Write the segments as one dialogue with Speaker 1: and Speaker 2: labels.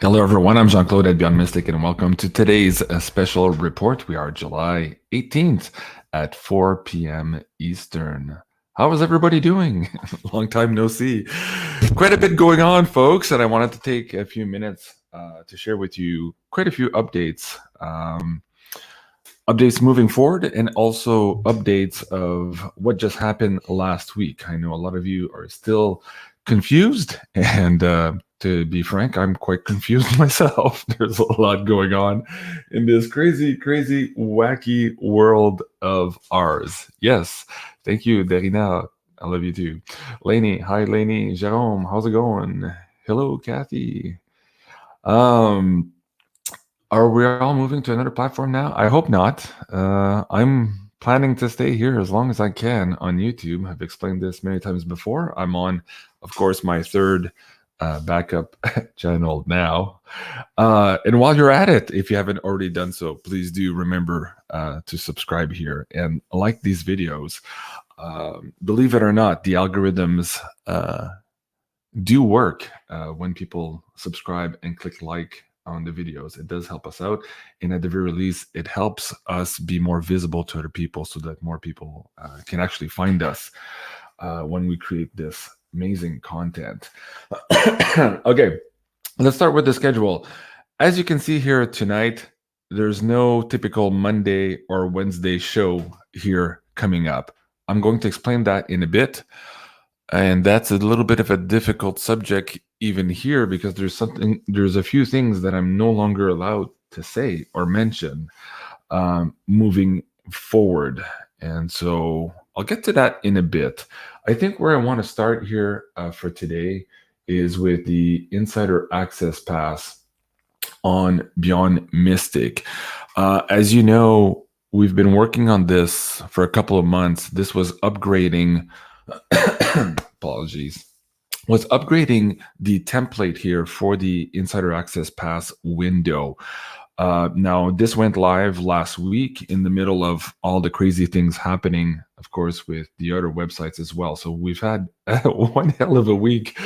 Speaker 1: Hello, everyone. I'm Jean-Claude at BeyondMystic, and welcome to today's special report. We are July 18th at 4 p.m. Eastern. How is everybody doing? Long time no see. Quite a bit going on, folks, and I wanted to take a few minutes to share with you quite a few updates. Updates moving forward and also updates of what just happened last week. I know a lot of you are still confused, and to be frank, I'm quite confused myself. There's a lot going on in this crazy, crazy, wacky world of ours. Yes, thank you, Derina. I love you too. Lainey, hi, Lainey. Jerome, how's it going? Hello, Kathy. Um, are we all moving to another platform now? I hope not. I'm planning to stay here as long as I can on YouTube. I've explained this many times before. I'm on, of course, my third backup channel now. And while you're at it, if you haven't already done so, please do remember to subscribe here and like these videos. Believe it or not, the algorithms do work when people subscribe and click like on the videos. It does help us out, and at the very least it helps us be more visible to other people so that more people can actually find us when we create this amazing content. Okay, let's start with the schedule. As you can see here tonight, there's no typical Monday or Wednesday show here coming up. I'm going to explain that in a bit. And that's a little bit of a difficult subject even here because there's a few things that I'm no longer allowed to say or mention moving forward. And so I'll get to that in a bit. I think where I want to start here for today is with the Insider Access Pass on BeyondMystic. As you know, we've been working on this for a couple of months. This was upgrading apologies, was upgrading the template here for the Insider Access Pass window. Now, this went live last week in the middle of all the crazy things happening, of course, with the other websites as well. So we've had one hell of a week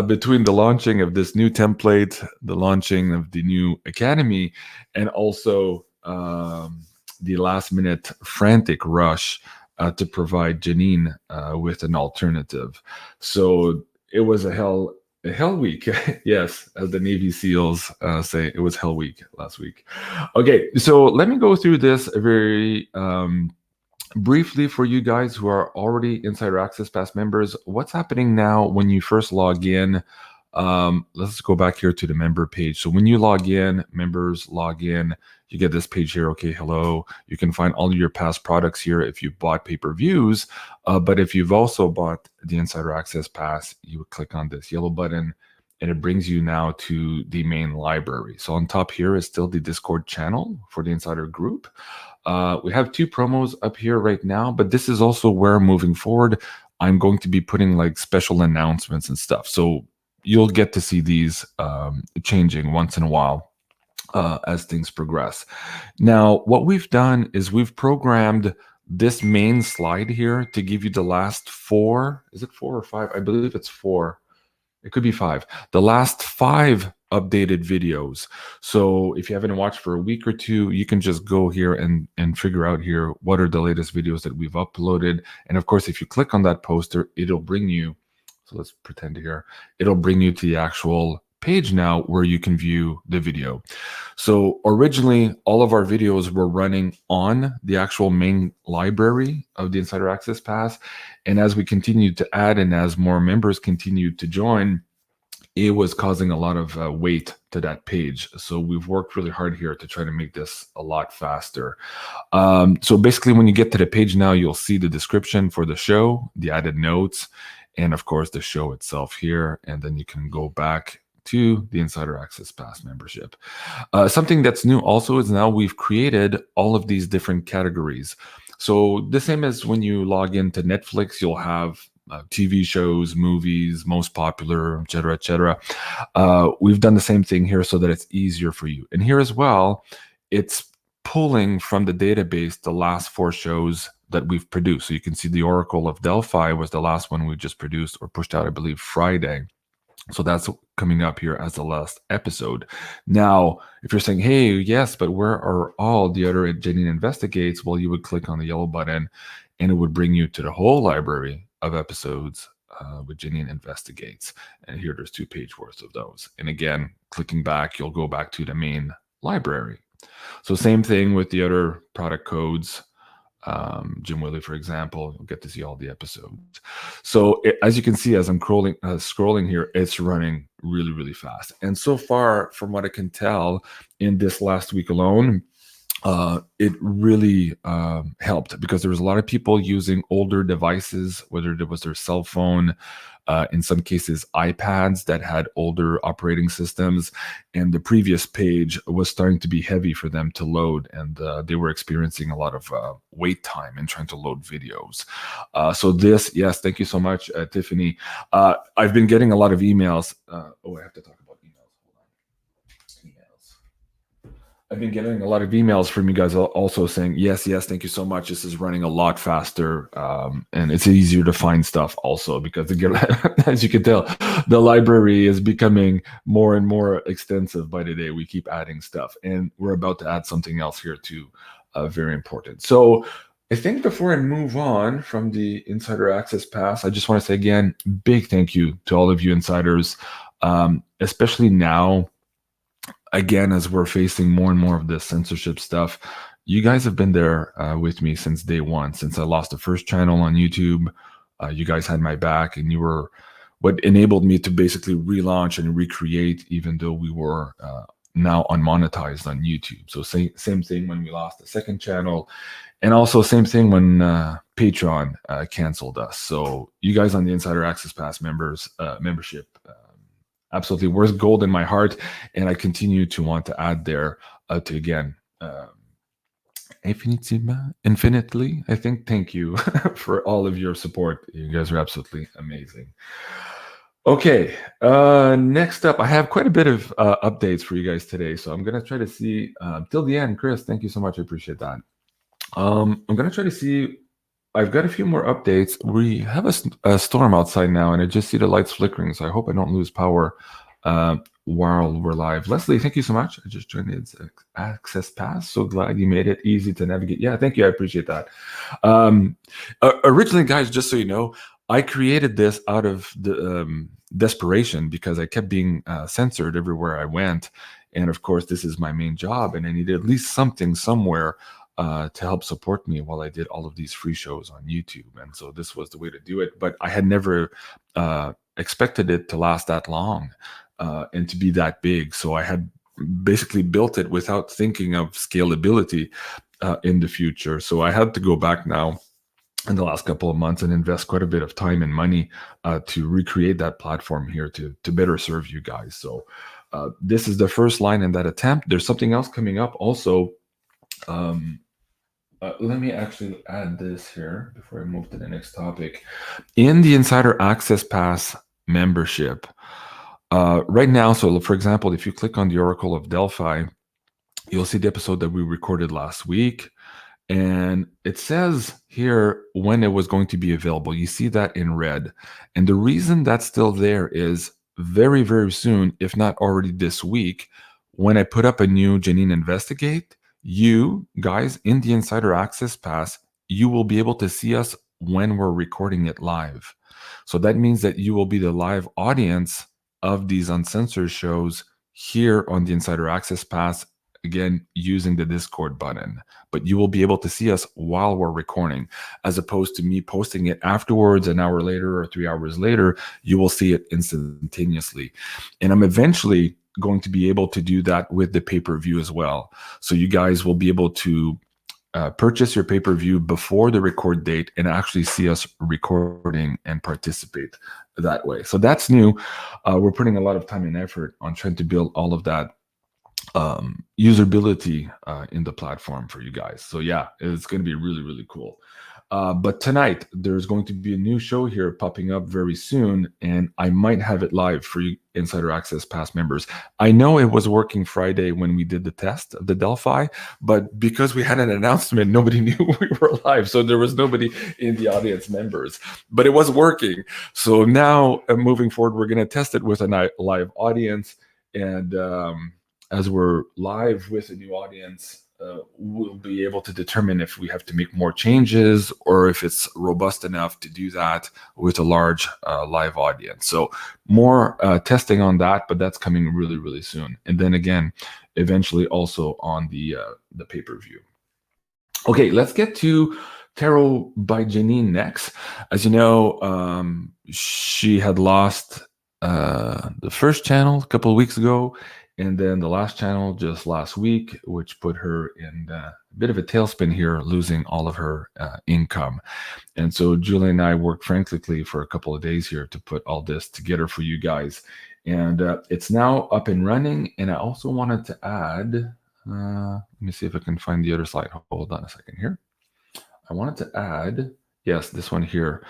Speaker 1: between the launching of this new template, the launching of the new academy, and also the last minute frantic rush to provide Janine with an alternative. So it was a hell week. Yes, as the Navy SEALs say, it was hell week last week. Okay, so let me go through this very briefly for you guys who are already Insider Access Pass members. What's happening now when you first log in? Let's go back here to the member page. So when you log in, members log in, you get this page here. Okay, hello. You can find all of your past products here if you bought pay-per-views. But if you've also bought the Insider Access Pass, you would click on this yellow button and it brings you now to the main library. So on top here is still the Discord channel for the Insider group. We have 2 promos up here right now, but this is also where moving forward, I'm going to be putting like special announcements and stuff. So you'll get to see these changing once in a while as things progress. Now, what we've done is we've programmed this main slide here to give you the last 4. Is it 4 or 5? I believe it's 4. It could be 5. The last 5 updated videos. So if you haven't watched for a week or 2, you can just go here and figure out here what are the latest videos that we've uploaded. And of course, if you click on that poster, it'll bring you, so let's pretend here, it'll bring you to the actual page now where you can view the video. So originally, all of our videos were running on the actual main library of the Insider Access Pass. And as we continued to add and as more members continued to join, it was causing a lot of weight to that page. So we've worked really hard here to try to make this a lot faster. So basically, when you get to the page now, you'll see the description for the show, the added notes, and of course the show itself here. And then you can go back to the Insider Access Pass membership. Something that's new also is now we've created all of these different categories. So the same as when you log into Netflix, you'll have TV shows, movies, most popular, etc., etc. We've done the same thing here so that it's easier for you. And here as well, it's pulling from the database the last 4 shows that we've produced. So you can see the Oracle of Delphi was the last one we just produced or pushed out, I believe, Friday. So that's coming up here as the last episode. Now, if you're saying, hey, yes, but where are all the other Janine Investigates? Well, you would click on the yellow button and it would bring you to the whole library of episodes with Janine Investigates. And here there's 2 page worth of those. And again, clicking back, you'll go back to the main library. So same thing with the other product codes. Jim Willie, for example, you'll get to see all the episodes. So as you can see, as I'm scrolling here, it's running really, really fast. And so far, from what I can tell, in this last week alone, it really helped, because there was a lot of people using older devices, whether it was their cell phone, in some cases iPads that had older operating systems, and the previous page was starting to be heavy for them to load, and they were experiencing a lot of wait time in trying to load videos. So this, yes, thank you so much, Tiffany. I've been getting a lot of emails. I have to talk about emails. Hold on. Emails. I've been getting a lot of emails from you guys also saying, yes, thank you so much. This is running a lot faster, and it's easier to find stuff also, because as you can tell, the library is becoming more and more extensive by the day. We keep adding stuff, and we're about to add something else here too, very important. So I think before I move on from the Insider Access Pass, I just want to say again, big thank you to all of you insiders, especially now. Again, as we're facing more and more of this censorship stuff, you guys have been there with me since day one. Since I lost the first channel on YouTube, you guys had my back, and you were what enabled me to basically relaunch and recreate, even though we were now unmonetized on YouTube. So same thing when we lost the second channel, and also same thing when Patreon canceled us. So you guys on the Insider Access Pass membership, absolutely worth gold in my heart, and I continue to want to add there to again infinitely. I think. Thank you for all of your support. You guys are absolutely amazing. Okay, next up, I have quite a bit of updates for you guys today, so I'm gonna try to see till the end. Chris, thank you so much. I appreciate that. I'm gonna try to see. I've got a few more updates. We have a storm outside now, and I just see the lights flickering, so I hope I don't lose power while we're live. Leslie, thank you so much. I just joined the Access Pass. So glad you made it easy to navigate. Yeah, thank you. I appreciate that. Originally, guys, just so you know, I created this out of the desperation, because I kept being censored everywhere I went. And of course, this is my main job, and I needed at least something somewhere to help support me while I did all of these free shows on YouTube. And so this was the way to do it. But I had never expected it to last that long and to be that big. So I had basically built it without thinking of scalability in the future. So I had to go back now in the last couple of months and invest quite a bit of time and money to recreate that platform here to better serve you guys. So this is the first line in that attempt. There's something else coming up also. Let me actually add this here before I move to the next topic. In the Insider Access Pass membership, right now, so for example, if you click on the Oracle of Delphi, you'll see the episode that we recorded last week. And it says here when it was going to be available. You see that in red. And the reason that's still there is very, very soon, if not already this week, when I put up a new Janine Investigate, you guys in the Insider Access Pass, you will be able to see us when we're recording it live. So that means that you will be the live audience of these uncensored shows here on the Insider Access Pass, again, using the Discord button. But you will be able to see us while we're recording, as opposed to me posting it afterwards, an hour later or 3 hours later. You will see it instantaneously. And I'm eventually going to be able to do that with the pay-per-view as well. So you guys will be able to purchase your pay-per-view before the record date and actually see us recording and participate that way. So that's new. We're putting a lot of time and effort on trying to build all of that usability in the platform for you guys. So yeah, it's going to be really, really cool. But tonight, there's going to be a new show here popping up very soon, and I might have it live for you Insider Access Pass members. I know it was working Friday when we did the test of the Delphi, but because we had an announcement, nobody knew we were live. So there was nobody in the audience members, but it was working. So now, moving forward, we're going to test it with a live audience. And as we're live with a new audience, we'll be able to determine if we have to make more changes or if it's robust enough to do that with a large live audience. So more testing on that, but that's coming really, really soon. And then again, eventually also on the pay-per-view. Okay, let's get to Tarot by Janine next. As you know, she had lost the first channel a couple of weeks ago, and then the last channel just last week, which put her in a bit of a tailspin here, losing all of her income. And so Julie and I worked frantically for a couple of days here to put all this together for you guys. And it's now up and running. And I also wanted to add, let me see if I can find the other slide. Hold on a second here. I wanted to add, yes, this one here.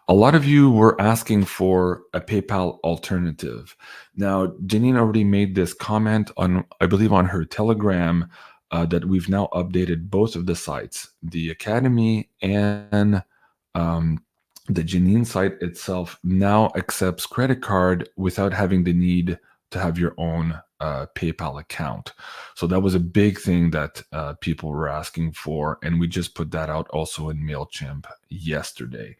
Speaker 1: A lot of you were asking for a PayPal alternative. Now, Janine already made this comment on, I believe, on her Telegram that we've now updated both of the sites, the Academy and the Janine site itself now accepts credit card without having the need to have your own PayPal account. So that was a big thing that people were asking for, and we just put that out also in MailChimp yesterday.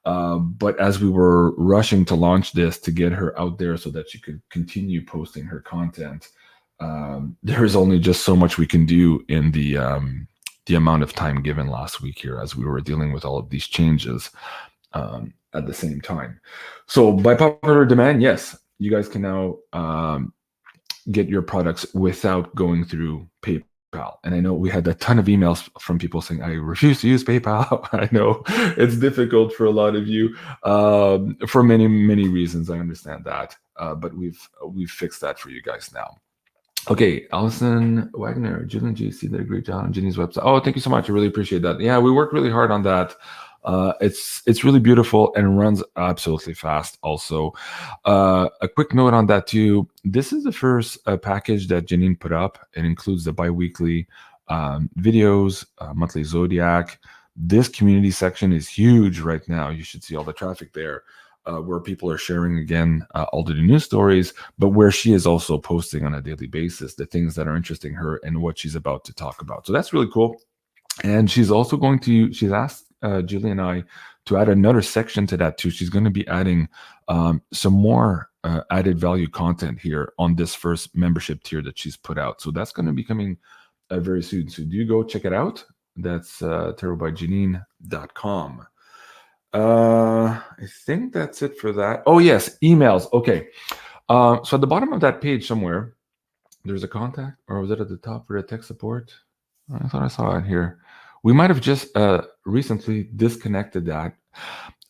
Speaker 1: But as we were rushing to launch this to get her out there so that she could continue posting her content, there is only just so much we can do in the amount of time given last week here as we were dealing with all of these changes at the same time. So by popular demand, yes, you guys can now get your products without going through PayPal. And I know we had a ton of emails from people saying, I refuse to use PayPal. I know it's difficult for a lot of you for many, many reasons. I understand that. But we've fixed that for you guys now. Okay, Allison Wagner, Julian GC did a great job on Ginny's website. Oh, thank you so much. I really appreciate that. Yeah, we worked really hard on that. It's really beautiful and runs absolutely fast also. A quick note on that too. This is the first package that Janine put up. It includes the bi-weekly videos, monthly zodiac. This community section is huge right now. You should see all the traffic there. Where people are sharing again all the news stories, but where she is also posting on a daily basis the things that are interesting her and what she's about to talk about. So that's really cool. And she's also going to, she's asked Julie and I to add another section to that too. She's going to be adding some more added value content here on this first membership tier that she's put out. So that's going to be coming very soon. So do go check it out. That's tarotbyjanine.com. I think that's it for that. Oh yes, emails. Okay. So at the bottom of that page somewhere, there's a contact, or was it at the top for the tech support? I thought I saw it here. We might have just recently disconnected that.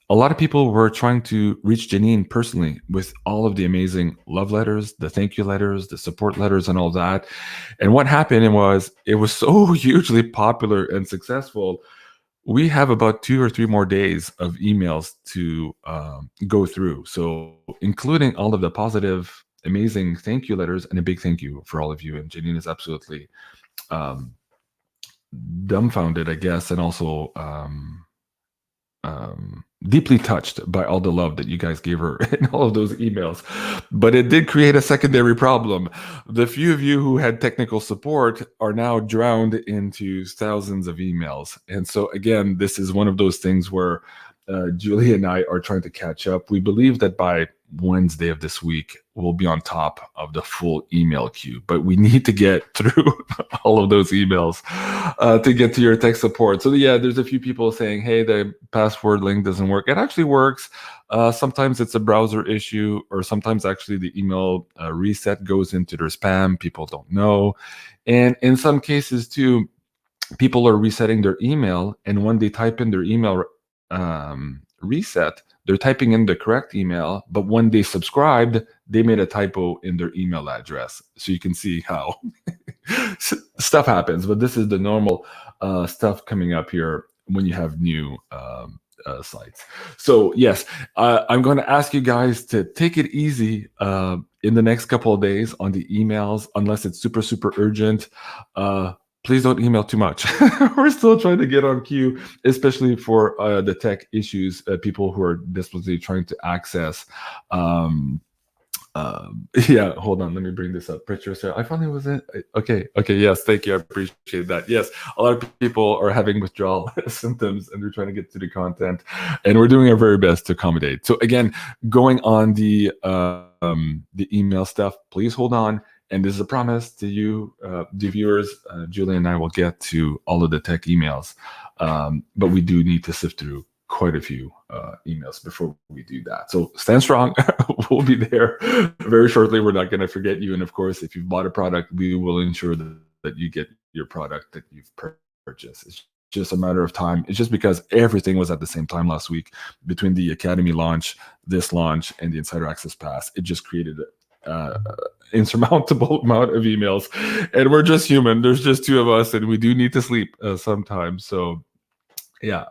Speaker 1: A lot of people were trying to reach Janine personally with all of the amazing love letters, the thank you letters, the support letters, and all that. And what happened was it was so hugely popular and successful. We have about 2 or 3 more days of emails to go through. So including all of the positive, amazing thank you letters, and a big thank you for all of you. And Janine is absolutely dumbfounded, I guess, and also deeply touched by all the love that you guys gave her in all of those emails. But it did create a secondary problem. The few of you who had technical support are now drowned into thousands of emails. And so again, this is one of those things where Julie and I are trying to catch up. We believe that by Wednesday of this week, we'll be on top of the full email queue, but we need to get through all of those emails to get to your tech support. So yeah, there's a few people saying, hey, the password link doesn't work. It actually works. Sometimes it's a browser issue, or sometimes actually the email reset goes into their spam. People don't know. And in some cases too, people are resetting their email, and when they type in their email reset, they're typing in the correct email, but when they subscribed, they made a typo in their email address. So you can see how stuff happens, but this is the normal stuff coming up here when you have new sites. So yes, I'm going to ask you guys to take it easy in the next couple of days on the emails, unless it's super, super urgent. Please don't email too much. We're still trying to get on queue, especially for the tech issues, people who are desperately trying to access. Yeah, hold on. Let me bring this up. Picture, sir. I finally was in. Okay. Yes, thank you. I appreciate that. Yes, a lot of people are having withdrawal symptoms, and they're trying to get to the content, and we're doing our very best to accommodate. So again, going on the email stuff, please hold on. And this is a promise to you, the viewers. Julie and I will get to all of the tech emails, but we do need to sift through quite a few emails before we do that. So stand strong. We'll be there very shortly. We're not going to forget you. And of course, if you've bought a product, we will ensure that you get your product that you've purchased. It's just a matter of time. It's just because everything was at the same time last week between the Academy launch, this launch, and the Insider Access Pass. It just created insurmountable amount of emails, and we're just human. There's just two of us, and we do need to sleep sometimes. So yeah.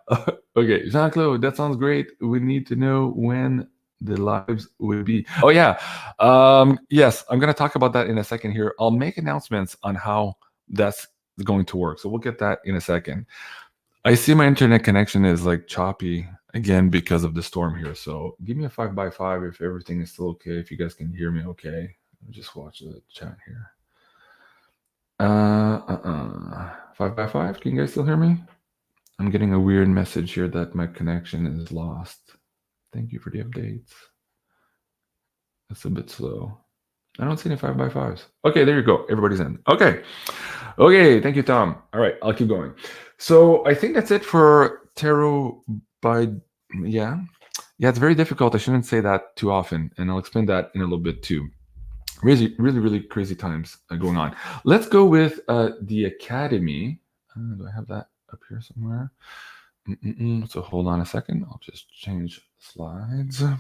Speaker 1: Okay, Jean-Claude, that sounds great. We need to know when the lives would be. Oh yeah. Yes, I'm going to talk about that in a second here. I'll make announcements on how that's going to work, so we'll get that in a second. I see my internet connection is like choppy again because of the storm here, so give me a 5x5 if everything is still okay, if you guys can hear me okay. Let me just watch the chat here. 5x5, can you guys still hear me? I'm getting a weird message here that my connection is lost. Thank you for the updates. It's a bit slow. I don't see any 5x5s. Okay, there you go. Everybody's in. Okay, thank you, Tom. All right, I'll keep going. So I think that's it for tarot by, yeah, it's very difficult. I shouldn't say that too often, and I'll explain that in a little bit too. Really crazy times going on. Let's go with the Academy. Do I have that up here somewhere? So hold on a second. I'll just change slides. I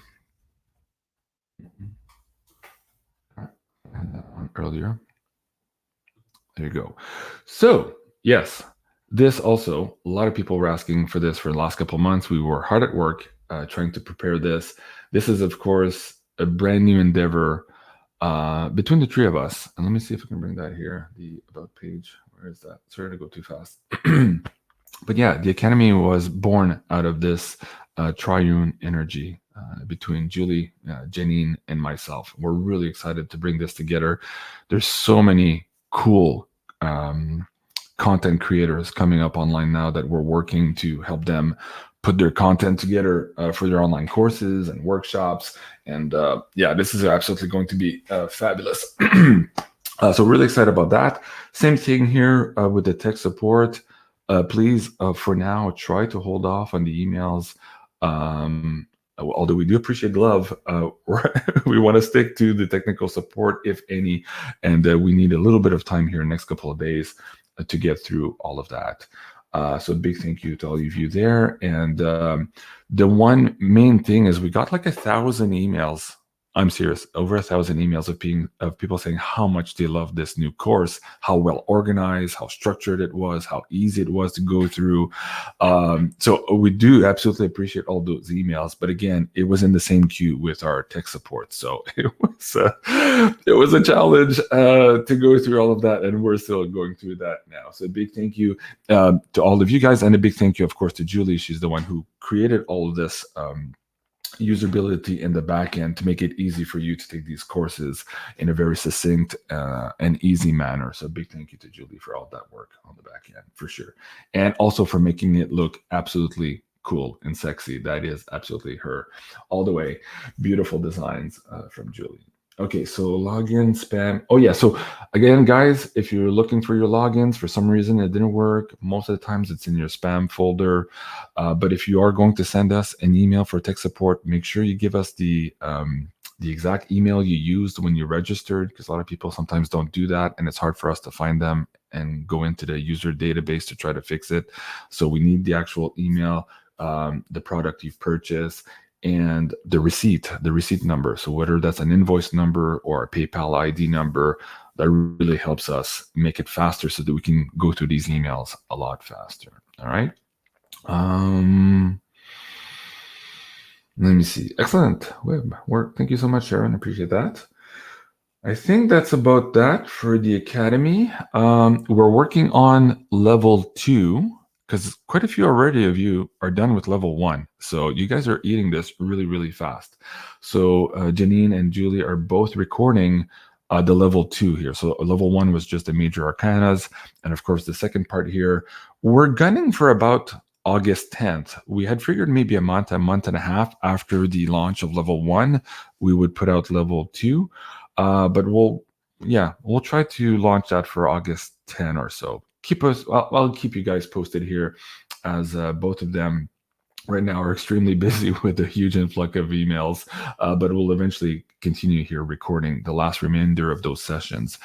Speaker 1: had that one earlier. There you go. So yes, this also, a lot of people were asking for this for the last couple of months. We were hard at work trying to prepare this. This is, of course, a brand new endeavor between the three of us. And let me see if I can bring that here. The about page. Where is that? Sorry to go too fast. But yeah, the Academy was born out of this triune energy between Julie, Janine, and myself. We're really excited to bring this together. There's so many cool content creators coming up online now that we're working to help them put their content together for their online courses and workshops. And yeah, this is absolutely going to be fabulous. So really excited about that. Same thing here with the tech support. Please, for now, try to hold off on the emails. Although we do appreciate the love, we want to stick to the technical support, if any, and we need a little bit of time here in the next couple of days to get through all of that. So big thank you to all of you there. And the one main thing is we got like 1,000 emails. I'm serious, over 1,000 emails of people saying how much they love this new course, how well organized, how structured it was, how easy it was to go through. So we do absolutely appreciate all those emails. But again, it was in the same queue with our tech support. So it was a challenge to go through all of that. And we're still going through that now. So a big thank you to all of you guys. And a big thank you, of course, to Julie. She's the one who created all of this usability in the back end to make it easy for you to take these courses in a very succinct and easy manner. So big thank you to Julie for all that work on the back end, for sure. And also for making it look absolutely cool and sexy. That is absolutely her all the way. Beautiful designs from Julie. Okay, so login, spam. Oh yeah, so again, guys, if you're looking for your logins, for some reason it didn't work, most of the times it's in your spam folder. But if you are going to send us an email for tech support, make sure you give us the exact email you used when you registered, because a lot of people sometimes don't do that, and it's hard for us to find them and go into the user database to try to fix it. So we need the actual email, the product you've purchased, and the receipt number. So whether that's an invoice number or a PayPal ID number, that really helps us make it faster so that we can go through these emails a lot faster. All right. Let me see. Excellent web work. Thank you so much, Sharon. Appreciate that. I think that's about that for the Academy. We're working on level 2 because quite a few already of you are done with level 1. So you guys are eating this really, really fast. So Janine and Julie are both recording the level 2 here. So level 1 was just the major arcanas. And of course, the second part here, we're gunning for about August 10th. We had figured maybe a month and a half after the launch of level 1, we would put out level 2. But we'll try to launch that for August 10 or so. I'll keep you guys posted here, as both of them right now are extremely busy with a huge influx of emails, but we'll eventually continue here recording the last remainder of those sessions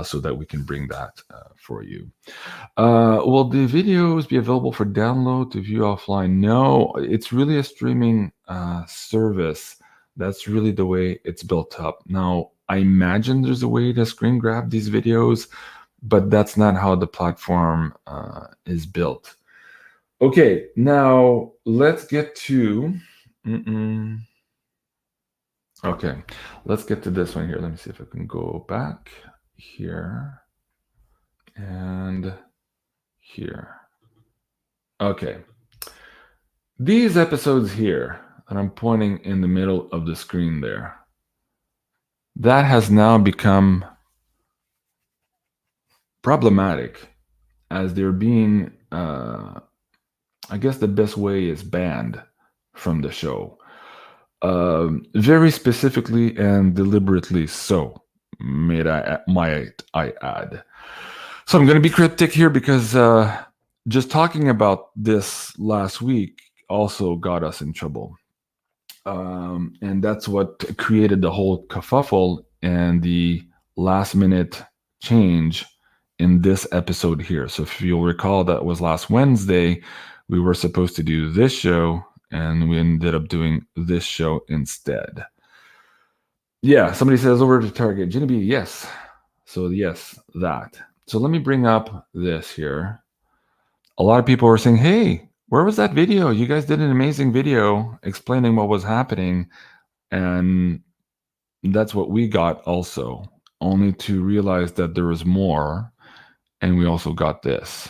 Speaker 1: so that we can bring that for you. Will the videos be available for download to view offline? No, it's really a streaming service. That's really the way it's built up. Now, I imagine there's a way to screen grab these videos, but that's not how the platform is built. Okay, now let's get to... Okay, let's get to this one here. Let me see if I can go back here and here. Okay. These episodes here that I'm pointing in the middle of the screen there, that has now become problematic as they're being, I guess the best way is banned from the show. Very specifically and deliberately so, might I add. So I'm going to be cryptic here because just talking about this last week also got us in trouble. And that's what created the whole kerfuffle and the last minute change in this episode here. So if you'll recall, that was last Wednesday. We were supposed to do this show and we ended up doing this show instead. Yeah, somebody says over to Target. Genevieve, yes. So yes, that. So let me bring up this here. A lot of people were saying, hey, where was that video? You guys did an amazing video explaining what was happening. And that's what we got also, only to realize that there was more. And we also got this.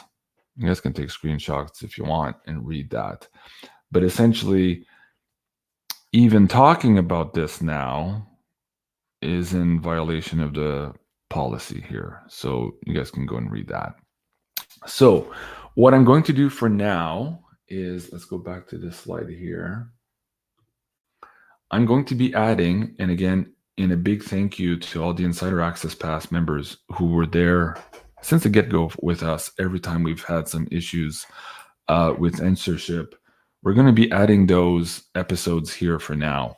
Speaker 1: You guys can take screenshots if you want and read that. But essentially, even talking about this now is in violation of the policy here. So you guys can go and read that. So what I'm going to do for now is, let's go back to this slide here. I'm going to be adding, and again, in a big thank you to all the Insider Access Pass members who were there since the get-go with us every time we've had some issues with censorship. We're going to be adding those episodes here for now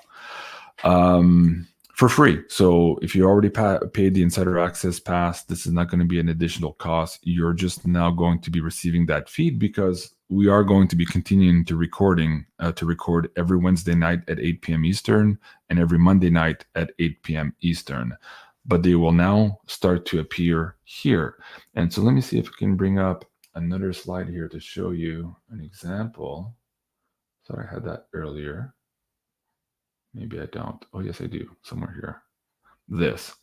Speaker 1: for free. So if you already paid the Insider Access Pass, this is not going to be an additional cost. You're just now going to be receiving that feed because we are going to be continuing to record every Wednesday night at 8 p.m. Eastern and every Monday night at 8 p.m. Eastern. But they will now start to appear here. And so let me see if I can bring up another slide here to show you an example. Thought I had that earlier. Maybe I don't. Oh, yes, I do. Somewhere here. This.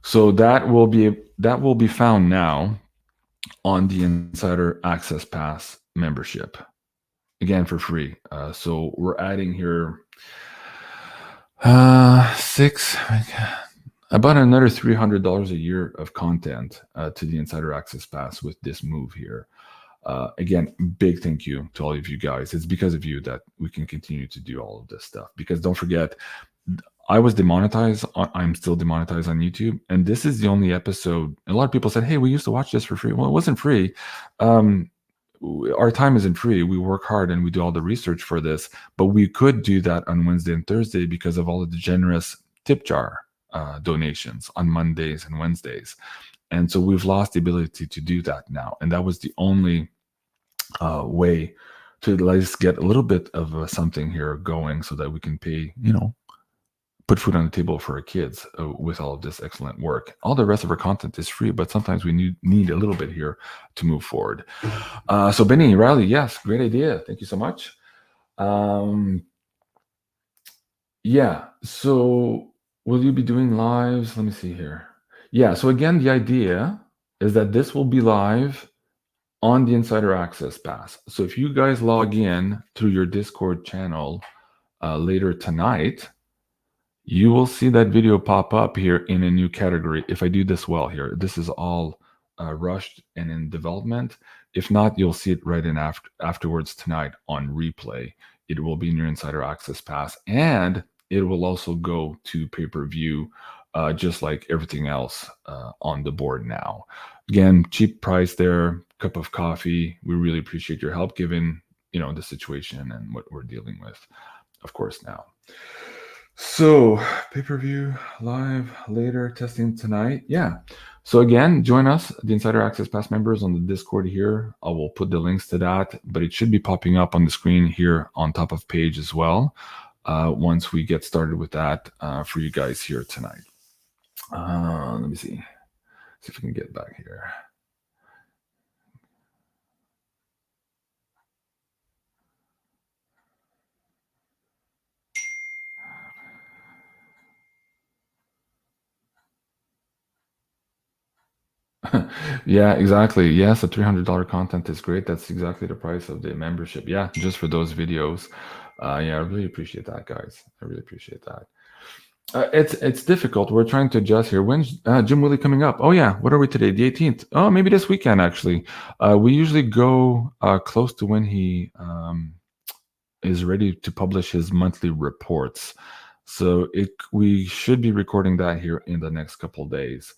Speaker 1: So that will be found now on the Insider Access Pass membership. Again, for free. So we're adding here about another $300 a year of content to the Insider Access Pass with this move here. Again, big thank you to all of you guys. It's because of you that we can continue to do all of this stuff. Because don't forget, I was demonetized. I'm still demonetized on YouTube. And this is the only episode. A lot of people said, hey, we used to watch this for free. Well, it wasn't free. Our time isn't free. We work hard and we do all the research for this. But we could do that on Wednesday and Thursday because of all of the generous tip jar donations on Mondays and Wednesdays. And so we've lost the ability to do that now. And that was the only way to let's get a little bit of something here going so that we can pay, put food on the table for our kids with all of this excellent work. All the rest of our content is free, but sometimes we need a little bit here to move forward. So Benny, Riley, yes, great idea. Thank you so much. Yeah, so will you be doing lives? Let me see here. Yeah, so again, the idea is that this will be live on the Insider Access Pass. So if you guys log in through your Discord channel later tonight, you will see that video pop up here in a new category. If I do this well here, this is all rushed and in development. If not, you'll see it right in afterwards tonight on replay. It will be in your Insider Access Pass, and it will also go to pay-per-view, just like everything else on the board now. Again, cheap price there, cup of coffee. We really appreciate your help given, the situation and what we're dealing with, of course, now. So pay-per-view live later, testing tonight. Yeah. So again, join us, the Insider Access Pass members, on the Discord here. I will put the links to that, but it should be popping up on the screen here on top of page as well once we get started with that for you guys here tonight. Let me see if we can get back here. Yeah, exactly. Yes, the $300 content is great. That's exactly the price of the membership. Yeah, just for those videos. Yeah, I really appreciate that, guys. I really appreciate that. It's difficult. We're trying to adjust here. When's Jim Willie coming up? Oh yeah, what are we today? The 18th. Oh, maybe this weekend actually. We usually go close to when he is ready to publish his monthly reports. So we should be recording that here in the next couple of days.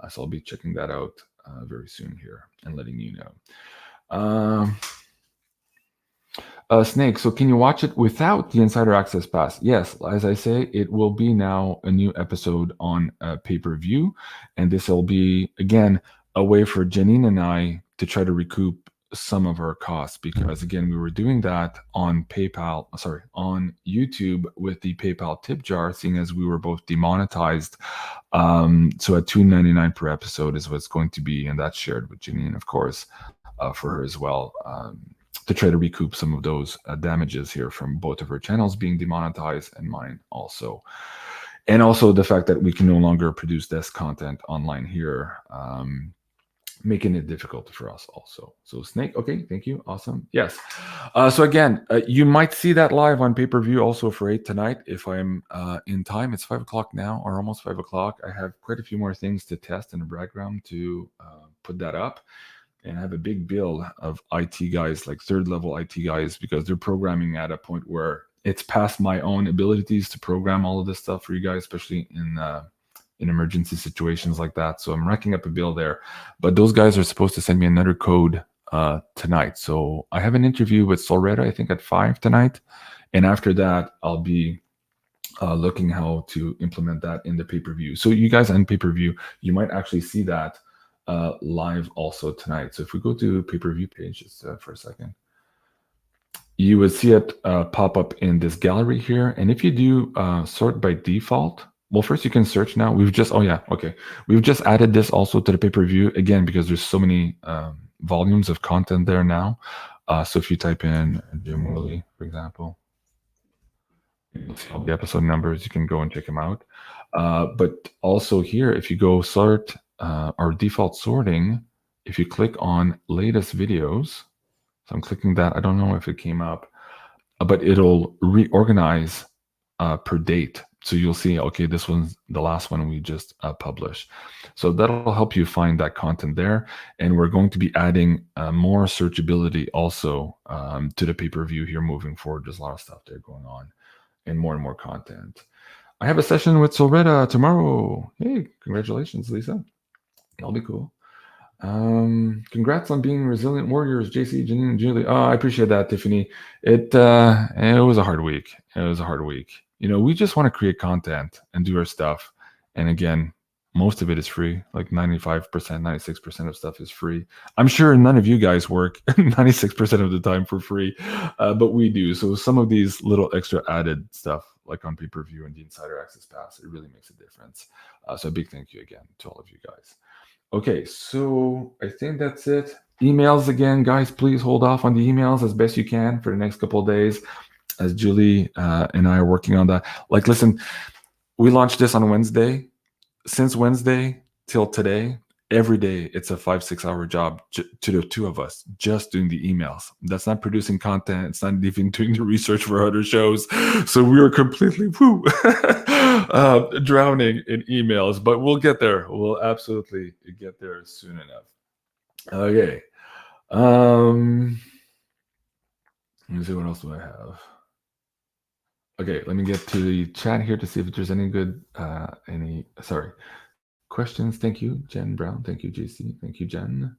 Speaker 1: So I'll be checking that out very soon here and letting you know. Snake, so can you watch it without the Insider Access Pass? Yes, as I say, it will be now a new episode on pay-per-view. And this will be, again, a way for Janine and I to try to recoup some of our costs, because again, we were doing that on YouTube with the PayPal tip jar, seeing as we were both demonetized. So at $2.99 per episode is what's going to be, and that's shared with Janine, of course, for her as well, to try to recoup some of those damages here from both of her channels being demonetized and mine also. And also the fact that we can no longer produce this content online here, making it difficult for us also. So Snake, okay, thank you, awesome. Yes. So again, you might see that live on pay-per-view also for 8 tonight if I'm in time. It's 5 o'clock now, or almost 5 o'clock. I have quite a few more things to test in the background to put that up. And I have a big bill of IT guys, like third-level IT guys, because they're programming at a point where it's past my own abilities to program all of this stuff for you guys, especially in emergency situations like that. So I'm racking up a bill there. But those guys are supposed to send me another code tonight. So I have an interview with Solretta, I think at 5 tonight. And after that, I'll be looking how to implement that in the pay-per-view. So you guys on pay-per-view, you might actually see that live also tonight. So if we go to pay-per-view page just for a second, you would see it pop up in this gallery here. And if you do sort by default, well, first you can search now. We've just added this also to the pay-per-view again, because there's so many volumes of content there now. So if you type in Jim Willie, for example, all the episode numbers, you can go and check them out. But also here, if you go sort our default sorting, if you click on latest videos, so I'm clicking that. I don't know if it came up, but it'll reorganize per date. So you'll see, okay, this one's the last one we just published. So that'll help you find that content there. And we're going to be adding more searchability also to the pay-per-view here moving forward. There's a lot of stuff there going on and more content. I have a session with Solretta tomorrow. Hey, congratulations, Lisa. That'll be cool. Congrats on being resilient warriors, JC, Janine, and Julie. Oh, I appreciate that, Tiffany. It was a hard week. We just want to create content and do our stuff. And again, most of it is free. Like 95%, 96% of stuff is free. I'm sure none of you guys work 96% of the time for free, but we do. So some of these little extra added stuff, like on pay-per-view and the Insider Access Pass, it really makes a difference. So a big thank you again to all of you guys. Okay, so I think that's it. Emails again, guys, please hold off on the emails as best you can for the next couple of days, as Julie and I are working on that. Like, listen, we launched this on Wednesday. Since Wednesday till today, every day it's a 5-6 hour job to the two of us just doing the emails. That's not producing content. It's not even doing the research for other shows. So we are completely drowning in emails, but we'll get there. We'll absolutely get there soon enough. Okay. Let me see, what else do I have? Okay, let me get to the chat here to see if there's any good, questions. Thank you, Jen Brown. Thank you, JC. Thank you, Jen.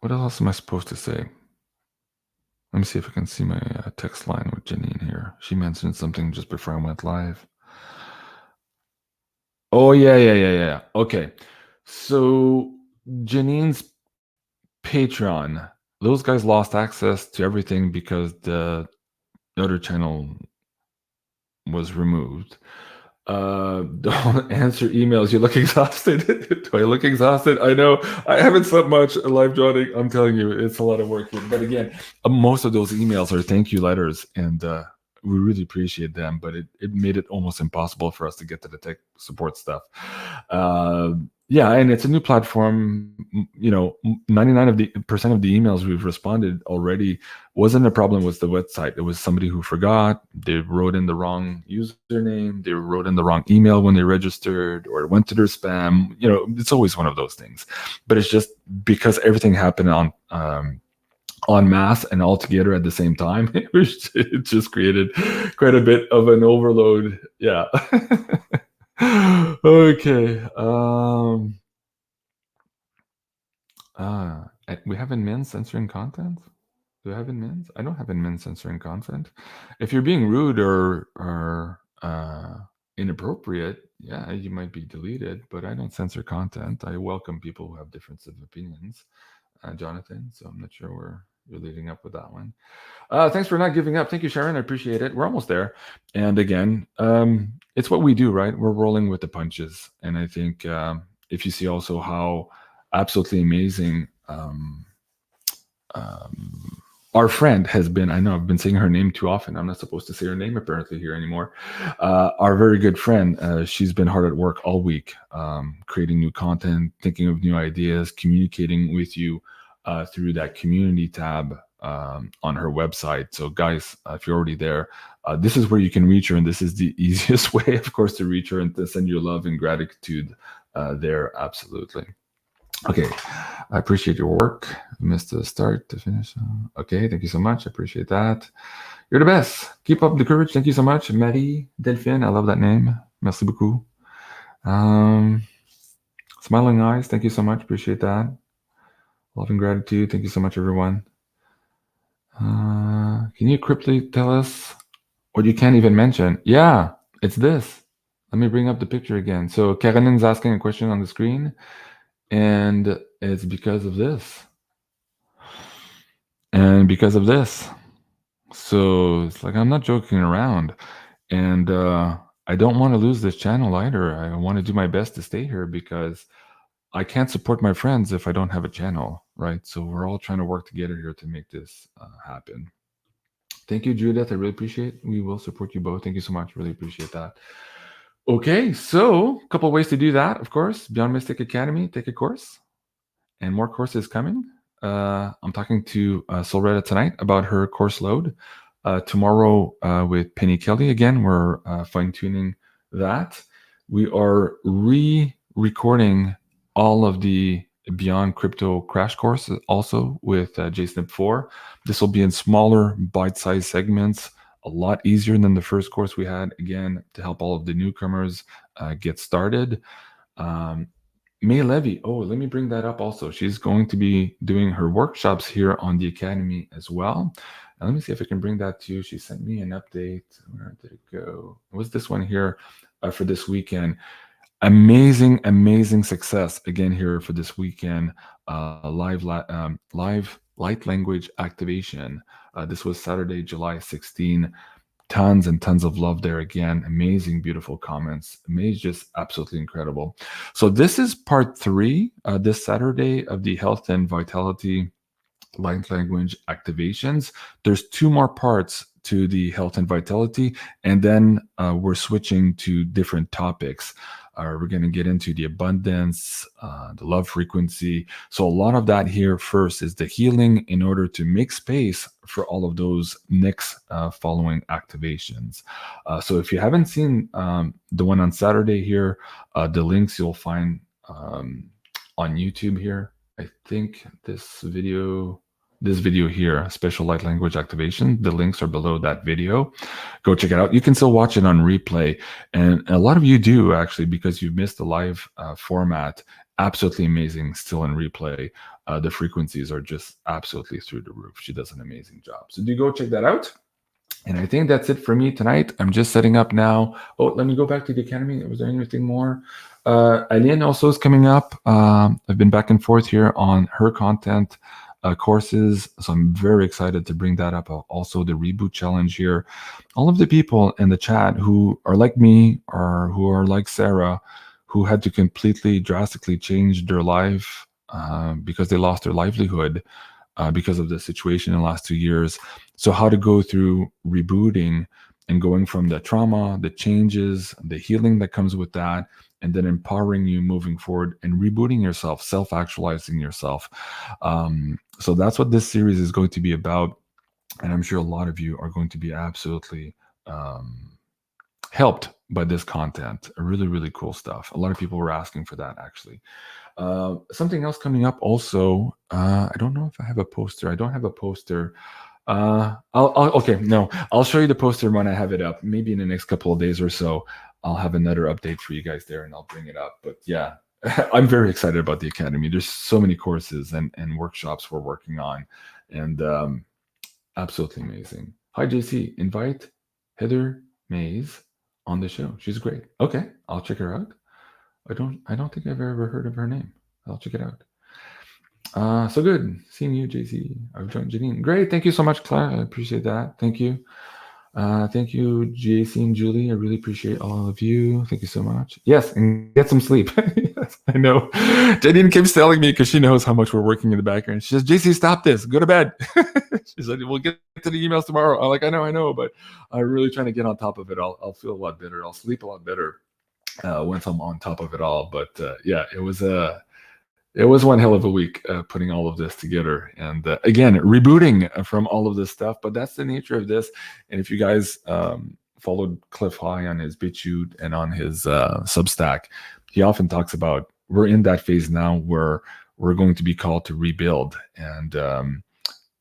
Speaker 1: What else am I supposed to say? Let me see if I can see my text line with Janine here. She mentioned something just before I went live. Oh, yeah. Okay. So Janine's Patreon, those guys lost access to everything because the other channel was removed. Don't answer emails. You look exhausted. Do I look exhausted? I know. I haven't slept much live joining. I'm telling you, it's a lot of work. But again, most of those emails are thank you letters, and we really appreciate them. But it made it almost impossible for us to get to the tech support stuff. Yeah, and it's a new platform. 99% of the emails we've responded already wasn't a problem with the website. It was somebody who forgot. They wrote in the wrong username. They wrote in the wrong email when they registered, or it went to their spam. It's always one of those things. But it's just because everything happened on masse and all together at the same time. It just created quite a bit of an overload. Yeah. Okay. We have admin censoring content. Do I have admins? I don't have admin censoring content. If you're being rude or inappropriate, yeah, you might be deleted. But I don't censor content. I welcome people who have difference of opinions, Jonathan. So I'm not sure where you're leading up with that one. Thanks for not giving up. Thank you, Sharon. I appreciate it. We're almost there. And again, it's what we do, right? We're rolling with the punches. And I think if you see also how absolutely amazing our friend has been, I know I've been saying her name too often. I'm not supposed to say her name apparently here anymore. Our very good friend, she's been hard at work all week, creating new content, thinking of new ideas, communicating with you through that community tab on her website. So guys, if you're already there, this is where you can reach her, and this is the easiest way, of course, to reach her and to send your love and gratitude there. Absolutely. Okay, I appreciate your work. Missed the start to finish. Okay, thank you so much. I appreciate that. You're the best. Keep up the courage. Thank you so much. Marie Delphine, I love that name. Merci beaucoup. Smiling eyes, thank you so much. Appreciate that. Love and gratitude. Thank you so much, everyone. Can you quickly tell us what you can't even mention? Yeah, it's this. Let me bring up the picture again. So Karoline's asking a question on the screen, and it's because of this. And because of this. So it's like, I'm not joking around. And I don't want to lose this channel either. I want to do my best to stay here because I can't support my friends if I don't have a channel, right? So we're all trying to work together here to make this happen. Thank you, Judith. I really appreciate it. We will support you both. Thank you so much. Really appreciate that. Okay, so a couple of ways to do that, of course. Beyond Mystic Academy, take a course. And more courses coming. I'm talking to Solretta tonight about her course load. Tomorrow with Penny Kelly again, we're fine-tuning that. We are re-recording all of the Beyond Crypto crash courses also with JSNIP 4. This will be in smaller bite-sized segments, a lot easier than the first course we had, again, to help all of the newcomers get started. May Levy. Oh, let me bring that up also. She's going to be doing her workshops here on the Academy as well. And let me see if I can bring that to you. She sent me an update. Where did it go? It was this one here for this weekend. Amazing success again here for this weekend. Live light language activation. This was Saturday, July 16. Tons and tons of love there again. Amazing, beautiful comments. Amazing, just absolutely incredible. So this is part 3 this Saturday of the Health and Vitality Light Language activations. There's 2 more parts to the Health and Vitality, and then we're switching to different topics. We're going to get into the abundance, the love frequency. So a lot of that here first is the healing in order to make space for all of those next following activations. So if you haven't seen the one on Saturday here, the links you'll find on YouTube here. I think this video here, special light language activation, the links are below that video. Go check it out. You can still watch it on replay, and a lot of you do actually, because you missed the live format. Absolutely amazing, still in replay. The frequencies are just absolutely through the roof. She does an amazing job. So do go check that out. And I think that's it for me tonight. I'm just setting up now. Oh, let me go back to the Academy. Was there anything more? Aileen also is coming up. I've been back and forth here on her content courses, so I'm very excited to bring that up. Also, the reboot challenge here. All of the people in the chat who are like me or who are like Sarah, who had to completely drastically change their life because they lost their livelihood because of the situation in the last 2 years. So how to go through rebooting and going from the trauma, the changes, the healing that comes with that, and then empowering you moving forward and rebooting yourself, self-actualizing yourself. So that's what this series is going to be about. And I'm sure a lot of you are going to be absolutely helped by this content. Really cool stuff. A lot of people were asking for that, actually. Something else coming up also. I don't know if I have a poster. I don't have a poster. I'll show you the poster when I have it up. Maybe in the next couple of days or so, I'll have another update for you guys there, and I'll bring it up. But yeah, I'm very excited about the Academy. There's so many courses and workshops we're working on, and absolutely amazing. Hi, JC. Invite Heather Mays on the show. She's great. Okay, I'll check her out. I don't think I've ever heard of her name. I'll check it out. So good seeing you, JC. I've joined Janine. Great. Thank you so much, Claire. I appreciate that. Thank you. Thank you, JC and Julie. I really appreciate all of you. Thank you so much. Yes, and get some sleep. Yes, I know. Janine keeps telling me because she knows how much we're working in the background. She says, JC, stop this. Go to bed. She said, we'll get to the emails tomorrow. I'm like, I know, but I'm really trying to get on top of it. I'll feel a lot better. I'll sleep a lot better once I'm on top of it all. But yeah, it was one hell of a week putting all of this together, and again rebooting from all of this stuff. But that's the nature of this. And if you guys followed Cliff High on his BitChute and on his Substack, he often talks about we're in that phase now where we're going to be called to rebuild, and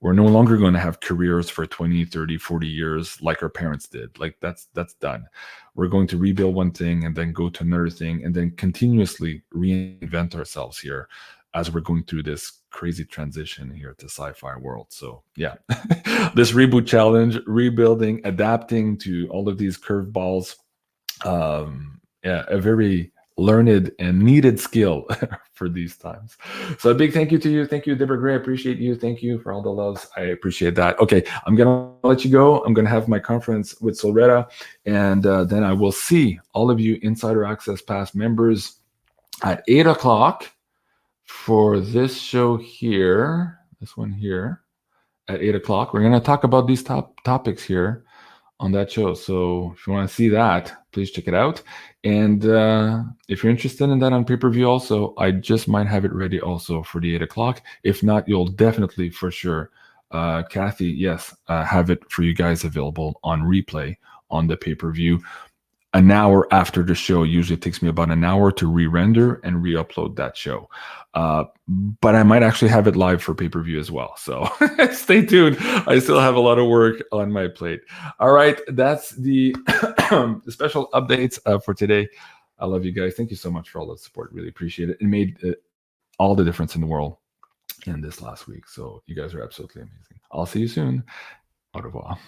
Speaker 1: we're no longer going to have careers for 20, 30, 40 years like our parents did. Like that's done. We're going to rebuild one thing and then go to another thing and then continuously reinvent ourselves here as we're going through this crazy transition here to sci-fi world. So yeah, this reboot challenge, rebuilding, adapting to all of these curveballs. Yeah, a very learned and needed skill for these times. So a big thank you to you. Thank you, Deborah Gray. I appreciate you. Thank you for all the loves. I appreciate that. Okay, I'm going to let you go. I'm going to have my conference with Solretta, and then I will see all of you Insider Access Pass members at 8 o'clock for this show here, this one here at 8 o'clock. We're going to talk about these topics here on that show. So if you want to see that, please check it out. And if you're interested in that on pay-per-view also, I just might have it ready also for the 8 o'clock. If not, you'll definitely for sure, Kathy, yes, have it for you guys available on replay on the pay-per-view. An hour after the show. Usually it takes me about an hour to re-render and re-upload that show. But I might actually have it live for pay-per-view as well. So stay tuned. I still have a lot of work on my plate. All right, that's the special updates for today. I love you guys. Thank you so much for all the support. Really appreciate it. It made all the difference in the world in this last week. So you guys are absolutely amazing. I'll see you soon. Au revoir.